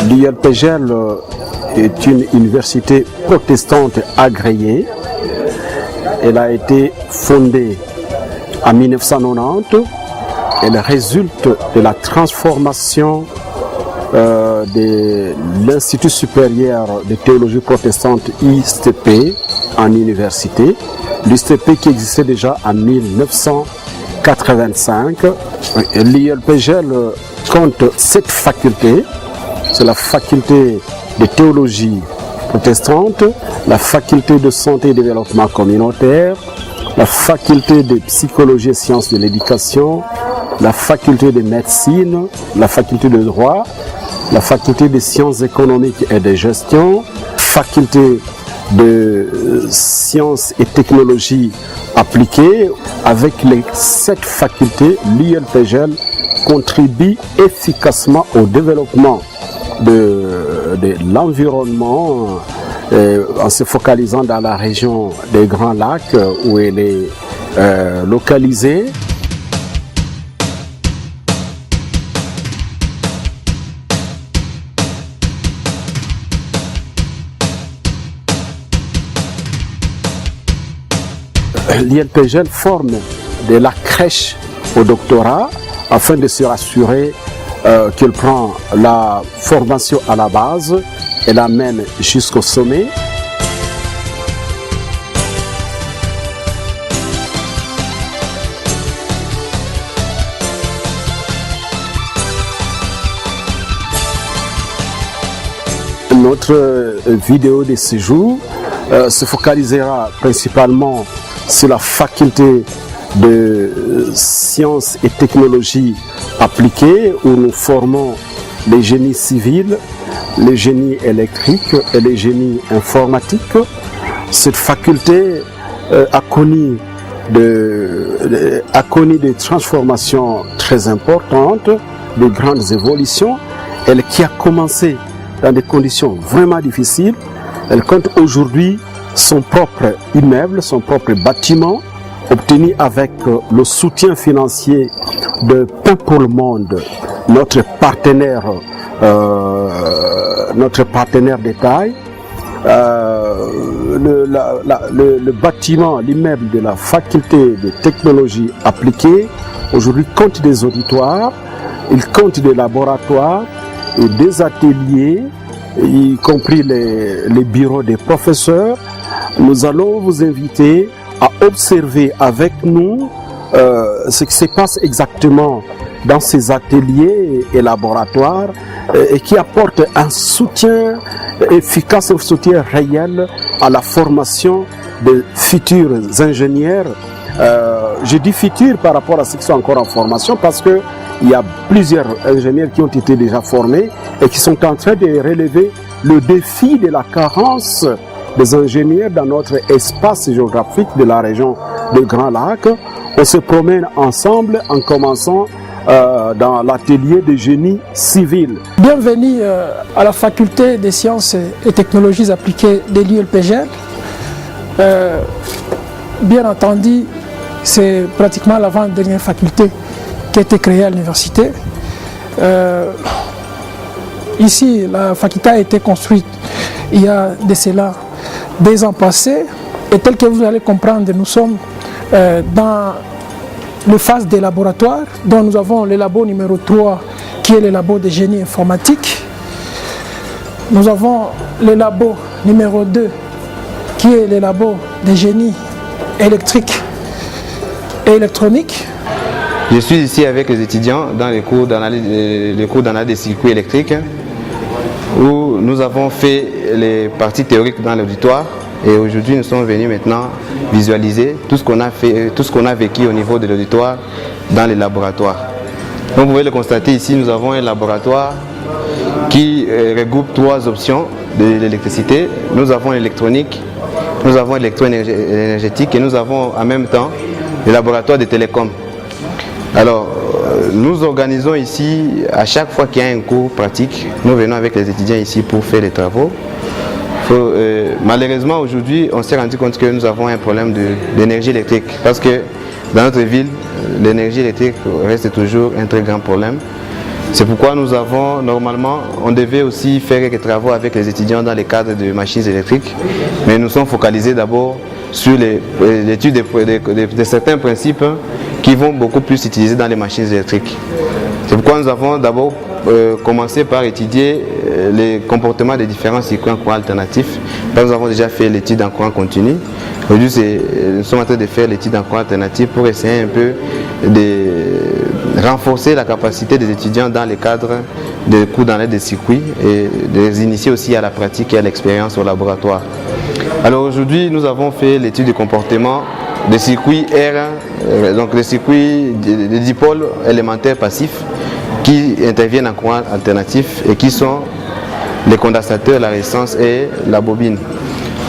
L'ILPGL est une université protestante agréée. Elle a été fondée en 1990. Elle résulte de la transformation de l'Institut supérieur de théologie protestante ISTP en université. L'ISTP qui existait déjà en 1985. L'ILPGL compte 7 facultés. C'est la faculté de théologie protestante, la faculté de santé et développement communautaire, la faculté de psychologie et sciences de l'éducation, la faculté de médecine, la faculté de droit, la faculté de sciences économiques et de gestion, faculté de sciences et technologies appliquées. Avec les 7 facultés, l'ILPGL contribue efficacement au développement de l'environnement en se focalisant dans la région des Grands Lacs où elle est localisée. L'ILPGL forme de la crèche au doctorat afin de se rassurer qu'elle prend la formation à la base et l'amène jusqu'au sommet. Notre vidéo de ce jour se focalisera principalement sur la faculté de sciences et technologies appliquées où nous formons les génies civils, les génies électriques et les génies informatiques. Cette faculté a connu des transformations très importantes, de grandes évolutions. Elle qui a commencé dans des conditions vraiment difficiles, elle compte aujourd'hui son propre immeuble, son propre bâtiment, obtenu avec le soutien financier de Pain pour le Monde, notre partenaire de taille. Le bâtiment, l'immeuble de la faculté de technologie appliquée, aujourd'hui compte des auditoires, il compte des laboratoires et des ateliers, y compris les bureaux des professeurs. Nous allons vous inviter à observer avec nous ce qui se passe exactement dans ces ateliers et laboratoires et qui apporte un soutien efficace, un soutien réel à la formation de futurs ingénieurs. Je dis futurs par rapport à ceux qui sont encore en formation parce qu'il y a plusieurs ingénieurs qui ont été déjà formés et qui sont en train de relever le défi de la carence des ingénieurs dans notre espace géographique de la région des Grands Lacs. On se promène ensemble en commençant dans l'atelier de génie civil. Bienvenue à la faculté des sciences et technologies appliquées de l'ILPGL. Bien entendu, c'est pratiquement l'avant-dernière faculté qui a été créée à l'université. Ici, la faculté a été construite il y a de cela des ans passés, et tel que vous allez comprendre, nous sommes dans le phase des laboratoires, dont nous avons le labo numéro 3 qui est le labo de génie informatique. Nous avons le labo numéro 2 qui est le labo de génie électrique et électronique. Je suis ici avec les étudiants dans les cours d'analyse des circuits électriques où nous avons fait les parties théoriques dans l'auditoire et aujourd'hui nous sommes venus maintenant visualiser tout ce qu'on a fait, tout ce qu'on a vécu au niveau de l'auditoire dans les laboratoires. Donc vous pouvez le constater ici, nous avons un laboratoire qui regroupe 3 options de l'électricité. Nous avons l'électronique, nous avons l'électro-énergétique et nous avons en même temps le laboratoire de télécom. Alors, nous organisons ici, à chaque fois qu'il y a un cours pratique, nous venons avec les étudiants ici pour faire les travaux. Malheureusement, aujourd'hui, on s'est rendu compte que nous avons un problème d'énergie électrique parce que dans notre ville, l'énergie électrique reste toujours un très grand problème. C'est pourquoi nous avons, normalement, on devait aussi faire quelques travaux avec les étudiants dans les cadres de machines électriques, mais nous sommes focalisés d'abord sur l'étude de certains principes qui vont beaucoup plus utiliser dans les machines électriques. C'est pourquoi nous avons d'abord commencé par étudier les comportements des différents circuits en courant alternatif. Nous avons déjà fait l'étude en courant continu. Aujourd'hui, nous sommes en train de faire l'étude en courant alternatif pour essayer un peu de renforcer la capacité des étudiants dans le cadre des cours d'analyse des circuits et de les initier aussi à la pratique et à l'expérience au laboratoire. Alors aujourd'hui, nous avons fait l'étude du comportement des circuits R, donc des circuits des dipôles élémentaires passifs qui interviennent en courant alternatif et qui sont les condensateurs, la résistance et la bobine.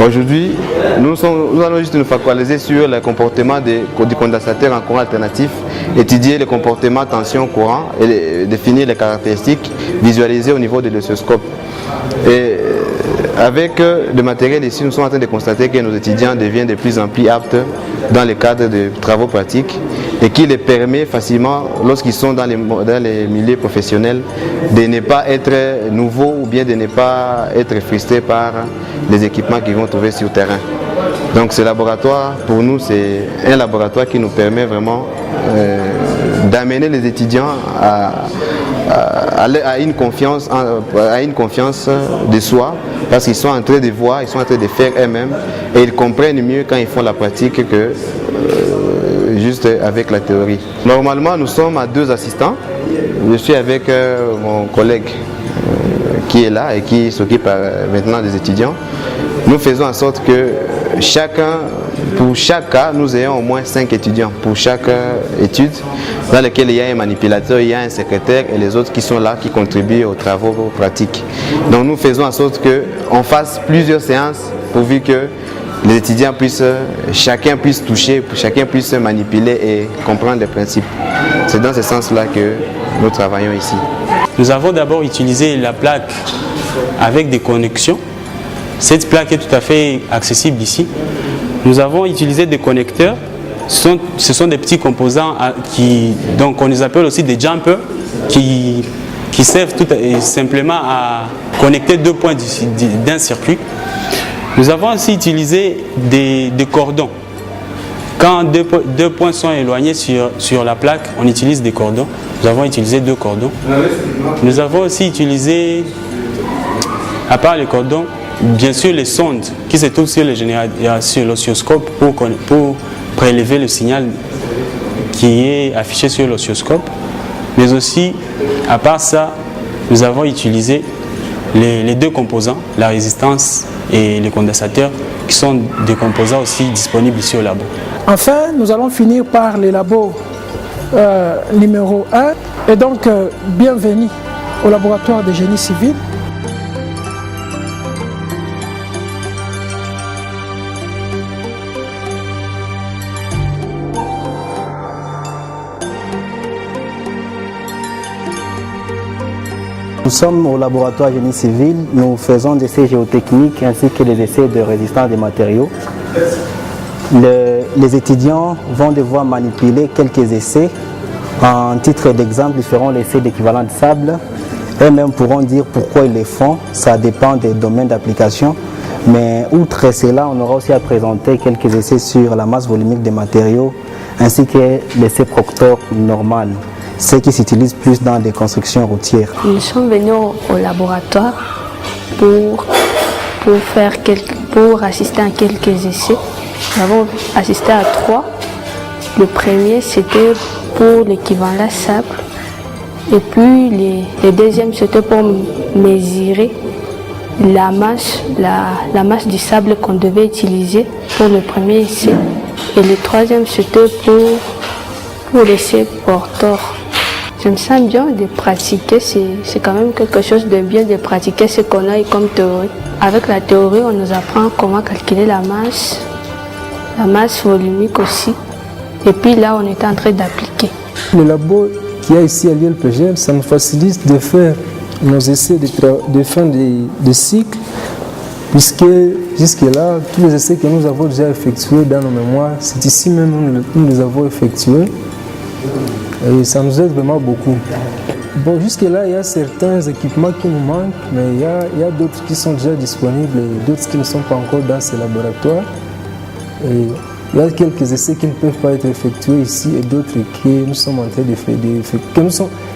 Aujourd'hui, nous allons juste nous focaliser sur le comportement du condensateur en courant alternatif, étudier le comportement tension-courant et définir les caractéristiques visualisées au niveau de l'oscilloscope. Et avec le matériel ici, nous sommes en train de constater que nos étudiants deviennent de plus en plus aptes dans le cadre de travaux pratiques et qui les permet facilement, lorsqu'ils sont dans les milieux professionnels, de ne pas être nouveaux ou bien de ne pas être frustrés par les équipements qu'ils vont trouver sur le terrain. Donc ce laboratoire, pour nous, c'est un laboratoire qui nous permet vraiment d'amener les étudiants à une confiance de soi, parce qu'ils sont en train de voir, ils sont en train de faire eux-mêmes et ils comprennent mieux quand ils font la pratique que juste avec la théorie. Normalement, nous sommes à 2 assistants. Je suis avec mon collègue qui est là et qui s'occupe maintenant des étudiants. Nous faisons en sorte que pour chaque cas, nous ayons au moins 5 étudiants pour chaque étude, dans laquelle il y a un manipulateur, il y a un secrétaire et les autres qui sont là, qui contribuent aux travaux pratiques. Donc nous faisons en sorte qu'on fasse plusieurs séances pourvu que les étudiants chacun puisse toucher, chacun puisse manipuler et comprendre les principes. C'est dans ce sens-là que nous travaillons ici. Nous avons d'abord utilisé la plaque avec des connexions. Cette plaque est tout à fait accessible ici. Nous avons utilisé des connecteurs. Ce sont des petits composants donc on les appelle aussi des jumpers qui servent tout simplement à connecter 2 points d'un circuit. Nous avons aussi utilisé des cordons. Quand deux points sont éloignés sur la plaque, on utilise des cordons. Nous avons utilisé 2 cordons. Nous avons aussi utilisé, à part les cordons, bien sûr les sondes qui se trouvent sur l'oscilloscope pour prélever le signal qui est affiché sur l'oscilloscope. Mais aussi, à part ça, nous avons utilisé les 2 composants, la résistance et le condensateur, qui sont des composants aussi disponibles ici au labo. Enfin, nous allons finir par le labo numéro 1. Et donc, bienvenue au laboratoire de génie civil. Nous sommes au laboratoire génie civil, nous faisons des essais géotechniques ainsi que des essais de résistance des matériaux. Les étudiants vont devoir manipuler quelques essais. En titre d'exemple, ils feront l'essai d'équivalent de sable. Eux-mêmes pourront dire pourquoi ils les font, ça dépend des domaines d'application. Mais outre cela, on aura aussi à présenter quelques essais sur la masse volumique des matériaux ainsi que l'essai Proctor normal, ce qui s'utilise plus dans des constructions routières. Nous sommes venus au laboratoire pour assister à quelques essais. Nous avons assisté à 3. Le premier, c'était pour l'équivalent sable. Et puis, le deuxième, c'était pour mesurer la masse du sable qu'on devait utiliser pour le premier essai. Et le troisième, c'était pour l'essai Proctor. Je me sens bien de pratiquer, c'est quand même quelque chose de bien de pratiquer ce qu'on a comme théorie. Avec la théorie, on nous apprend comment calculer la masse volumique aussi. Et puis là, on est en train d'appliquer. Le labo qu'il y a ici à l'ILPGM, ça nous facilite de faire nos essais de fin de cycle, puisque jusque-là, tous les essais que nous avons déjà effectués dans nos mémoires, c'est ici même où nous les avons effectués. Et ça nous aide vraiment beaucoup. Bon, jusque-là, il y a certains équipements qui nous manquent, mais il y a d'autres qui sont déjà disponibles et d'autres qui ne sont pas encore dans ces laboratoires. Et il y a quelques essais qui ne peuvent pas être effectués ici et d'autres que nous sommes en train de faire.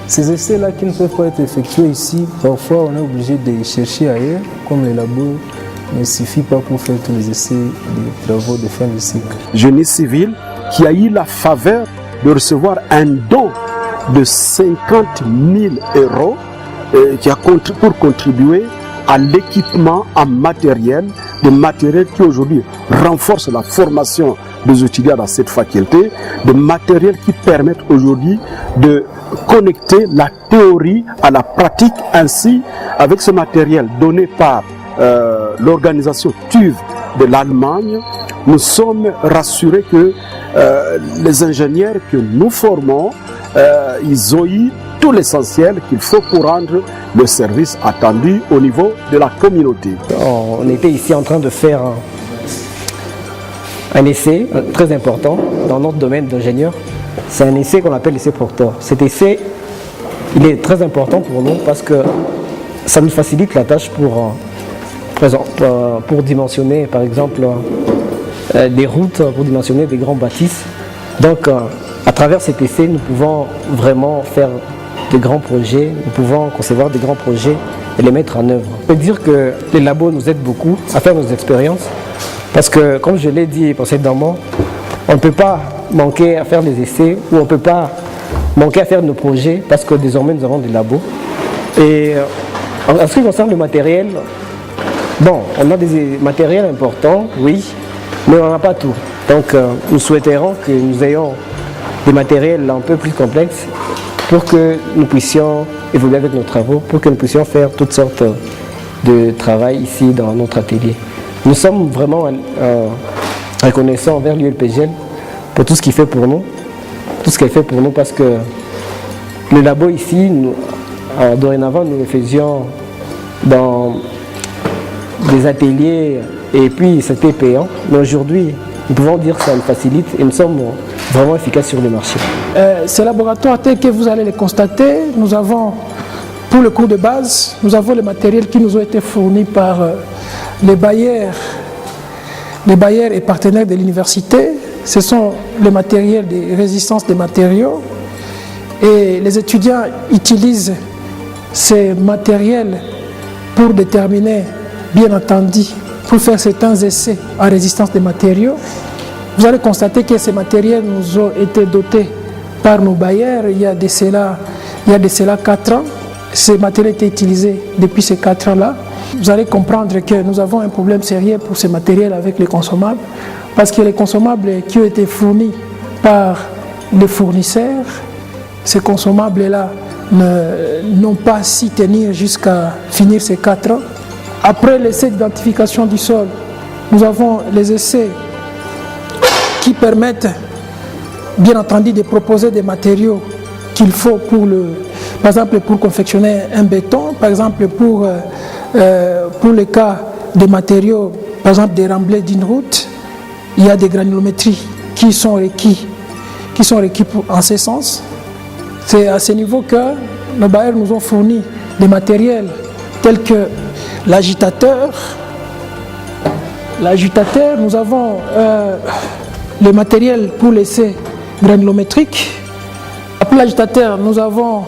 Ces essais-là qui ne peuvent pas être effectués ici, parfois on est obligé de les chercher ailleurs, comme les labos ne suffit pas pour faire tous les essais des travaux de fin de cycle. Génie civil qui a eu la faveur de recevoir un don de 50 000 euros pour contribuer à l'équipement en matériel, des matériels qui aujourd'hui renforcent la formation des étudiants dans cette faculté, des matériels qui permettent aujourd'hui de connecter la théorie à la pratique. Ainsi, avec ce matériel donné par l'organisation TÜV de l'Allemagne, nous sommes rassurés que les ingénieurs que nous formons, ils ont eu tout l'essentiel qu'il faut pour rendre le service attendu au niveau de la communauté. On était ici en train de faire un essai très important dans notre domaine d'ingénieur. C'est un essai qu'on appelle l'essai Proctor. Cet essai, il est très important pour nous parce que ça nous facilite la tâche pour dimensionner, par exemple, des routes, pour dimensionner des grands bâtisses. Donc, à travers cet essai, nous pouvons vraiment faire de grands projets, nous pouvons concevoir des grands projets et les mettre en œuvre. On peut dire que les labos nous aident beaucoup à faire nos expériences parce que, comme je l'ai dit précédemment, on ne peut pas manquer à faire des essais ou on ne peut pas manquer à faire nos projets parce que désormais nous avons des labos. Et en ce qui concerne le matériel, bon, on a des matériels importants, oui, mais on n'a pas tout. Donc nous souhaiterons que nous ayons des matériels un peu plus complexes pour que nous puissions évoluer avec nos travaux, pour que nous puissions faire toutes sortes de travail ici dans notre atelier. Nous sommes vraiment reconnaissants envers l'ULPGL pour tout ce qu'il fait pour nous, parce que le labo ici, dorénavant, nous le faisions dans des ateliers et puis c'était payant, mais aujourd'hui, nous pouvons dire que ça nous facilite et nous sommes vraiment efficaces sur le marché. Ces laboratoires tels que vous allez les constater, nous avons, pour le cours de base, nous avons les matériels qui nous ont été fournis par les bailleurs et partenaires de l'université. Ce sont les matériels de résistance des matériaux et les étudiants utilisent ces matériels pour déterminer, bien entendu, pour faire certains essais en résistance des matériaux. Vous allez constater que ces matériels nous ont été dotés par nos bailleurs il y a de cela 4 ans. Ces matériels étaient utilisés depuis ces 4 ans-là. Vous allez comprendre que nous avons un problème sérieux pour ces matériels avec les consommables, parce que les consommables qui ont été fournis par les fournisseurs, ces consommables-là n'ont pas su tenir jusqu'à finir ces 4 ans. Après l'essai d'identification du sol, nous avons les essais qui permettent, bien entendu, de proposer des matériaux qu'il faut par exemple pour confectionner un béton, par exemple pour le cas des matériaux, par exemple des remblais d'une route, il y a des granulométries qui sont requis en ce sens. C'est à ce niveau que nos bailleurs nous ont fourni des matériels tels que l'agitateur. Nous avons le matériel pour l'essai granulométrique. Après l'agitateur, nous avons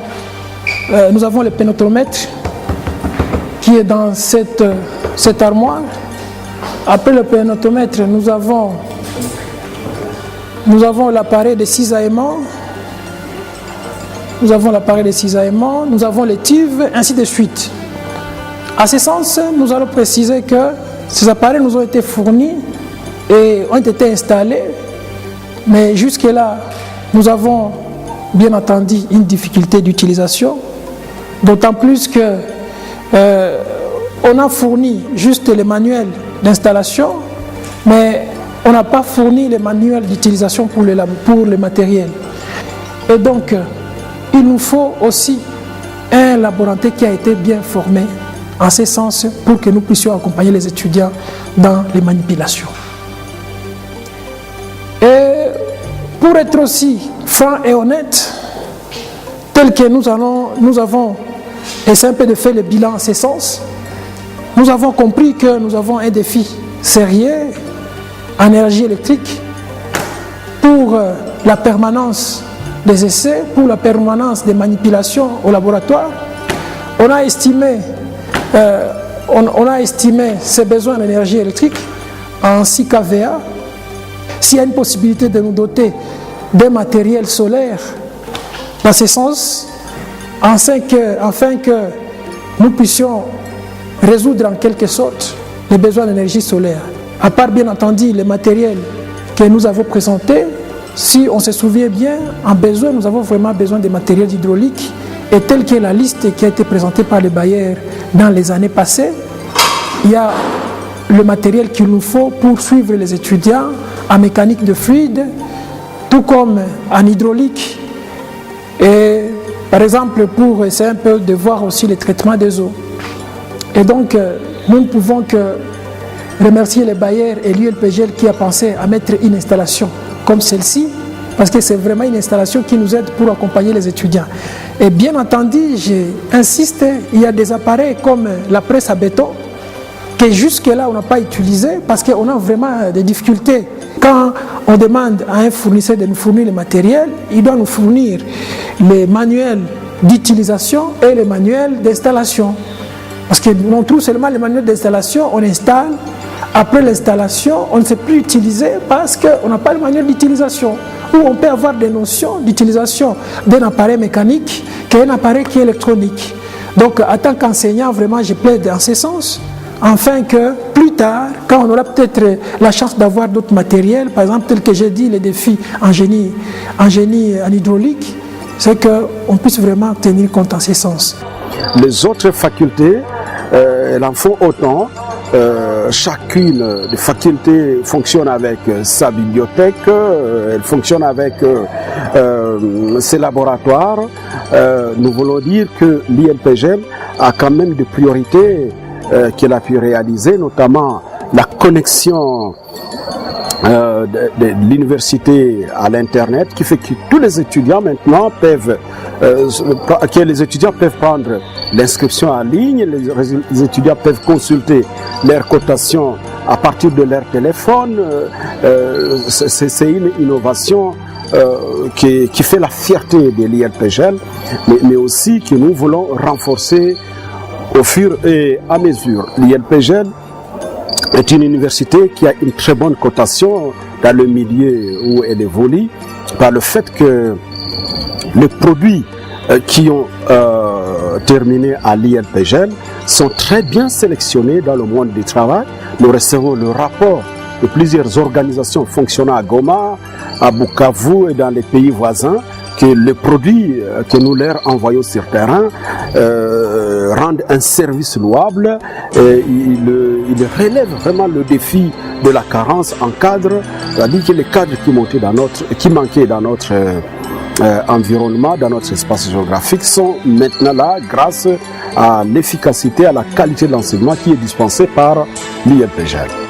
le pénotomètre qui est dans cette armoire. Après le pénotomètre, nous avons l'appareil de cisaillement. Nous avons les TÜV, ainsi de suite. À ce sens, nous allons préciser que ces appareils nous ont été fournis et ont été installés, mais jusque-là, nous avons bien entendu une difficulté d'utilisation, d'autant plus que on a fourni juste les manuels d'installation, mais on n'a pas fourni les manuels d'utilisation pour le matériel. Et donc, il nous faut aussi un laborantin qui a été bien formé en ce sens pour que nous puissions accompagner les étudiants dans les manipulations. Et pour être aussi franc et honnête, tel que nous avons essayé un peu de faire le bilan en ce sens, nous avons compris que nous avons un défi sérieux en énergie électrique pour la permanence des essais, pour la permanence des manipulations au laboratoire. On a estimé ces besoins d'énergie électrique en 6 kVA. S'il y a une possibilité de nous doter d'un matériel solaire dans ce sens, afin que nous puissions résoudre en quelque sorte les besoins d'énergie solaire. À part bien entendu les matériels que nous avons présentés, si on se souvient bien, en besoin, nous avons vraiment besoin de matériel hydraulique. Et telle que la liste qui a été présentée par les bailleurs dans les années passées, il y a le matériel qu'il nous faut pour suivre les étudiants en mécanique de fluide, tout comme en hydraulique. Et par exemple, pour essayer un peu de voir aussi le traitement des eaux. Et donc, nous ne pouvons que remercier les bailleurs et l'ULPGL qui a pensé à mettre une installation comme celle-ci, parce que c'est vraiment une installation qui nous aide pour accompagner les étudiants. Et bien entendu, j'insiste, il y a des appareils comme la presse à béton, que jusque-là on n'a pas utilisé, parce qu'on a vraiment des difficultés. Quand on demande à un fournisseur de nous fournir le matériel, il doit nous fournir les manuels d'utilisation et les manuels d'installation. Parce qu'on trouve seulement les manuels d'installation, on installe. Après l'installation, on ne sait plus utiliser parce qu'on n'a pas le manuel d'utilisation. Ou on peut avoir des notions d'utilisation d'un appareil mécanique qu'un appareil qui est électronique. Donc, en tant qu'enseignant, vraiment, je plaide en ce sens, afin que plus tard, quand on aura peut-être la chance d'avoir d'autres matériels, par exemple, tel que j'ai dit, les défis en génie en hydraulique, c'est qu'on puisse vraiment tenir compte en ce sens. Les autres facultés, elles en font autant. Chacune des facultés fonctionne avec sa bibliothèque, elle fonctionne avec ses laboratoires. Nous voulons dire que l'ILPGL a quand même des priorités qu'elle a pu réaliser, notamment la connexion de l'université à l'internet, qui fait que tous les étudiants maintenant peuvent prendre l'inscription en ligne, les étudiants peuvent consulter leurs cotations à partir de leur téléphone. C'est une innovation qui fait la fierté de l'ILPGL, mais aussi que nous voulons renforcer au fur et à mesure. L'ILPGL est une université qui a une très bonne cotation dans le milieu où elle évolue, par le fait que les produits qui ont terminé à l'ILPGL sont très bien sélectionnés dans le monde du travail. Nous recevons le rapport de plusieurs organisations fonctionnant à Goma, à Bukavu et dans les pays voisins, que les produits que nous leur envoyons sur terrain rendent un service louable. Il relève vraiment le défi de la carence en cadre, c'est-à-dire que les cadres qui manquaient dans notre environnement, dans notre espace géographique, sont maintenant là grâce à l'efficacité, à la qualité de l'enseignement qui est dispensé par l'ILPGL.